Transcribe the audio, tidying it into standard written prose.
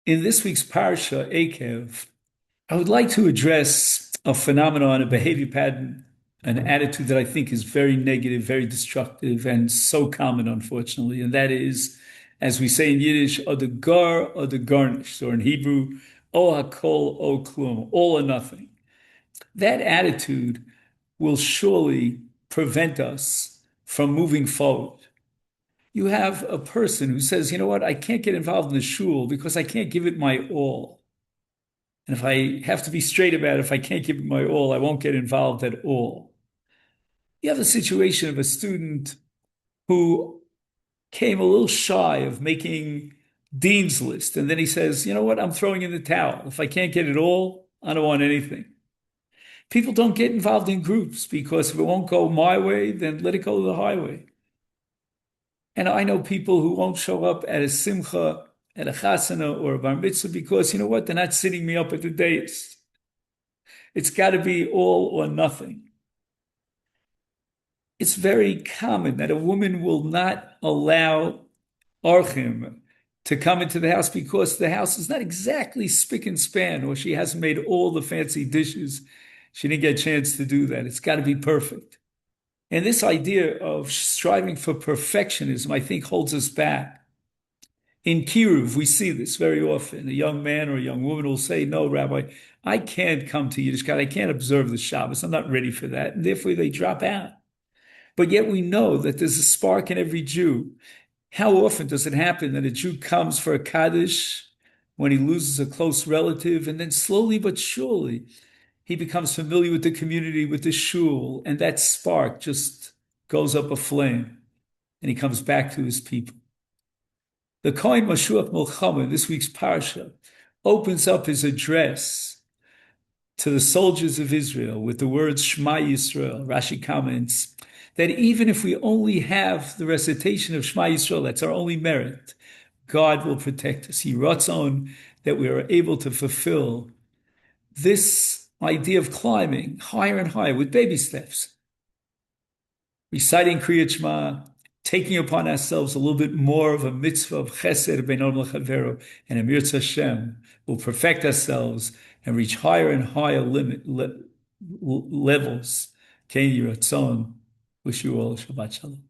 In this week's Parsha, Ekev, I would like to address a phenomenon, a behavior pattern, an attitude that I think is very negative, very destructive, and so common, unfortunately. And that is, as we say in Yiddish, or the gar or the garnish, or in Hebrew, o hakol o klum, all or nothing. That attitude will surely prevent us from moving forward. You have a person who says, you know what, I can't get involved in the shul because I can't give it my all. And if I have to be straight about it, if I can't give it my all, I won't get involved at all. You have a situation of a student who came a little shy of making dean's list. And then he says, you know what, I'm throwing in the towel. If I can't get it all, I don't want anything. People don't get involved in groups because if it won't go my way, then let it go the highway. And I know people who won't show up at a simcha, at a chasana or a bar mitzvah because, you know what, they're not sitting me up at the dais. It's got to be all or nothing. It's very common that a woman will not allow orchim to come into the house because the house is not exactly spick and span, or she hasn't made all the fancy dishes. She didn't get a chance to do that. It's got to be perfect. And this idea of striving for perfectionism, I think, holds us back. In Kiruv, we see this very often. A young man or a young woman will say, no, Rabbi, I can't come to Yiddishkeit. I can't observe the Shabbos. I'm not ready for that. And therefore, they drop out. But yet we know that there's a spark in every Jew. How often does it happen that a Jew comes for a Kaddish when he loses a close relative, and then slowly but surely he becomes familiar with the community, with the shul, and that spark just goes up a flame, and he comes back to his people. The Kohen Mashuach Milchama in this week's parsha opens up his address to the soldiers of Israel with the words Shema Yisrael. Rashi comments that even if we only have the recitation of Shema Yisrael, that's our only merit, God will protect us. He ratzon that we are able to fulfill this idea of climbing higher and higher with baby steps, reciting Kriyat Shema, taking upon ourselves a little bit more of a mitzvah of chesed beinon l'chavero, and Amir Hashem will perfect ourselves and reach higher and higher levels. Ken Yiratzon. Wish you all Shabbat Shalom.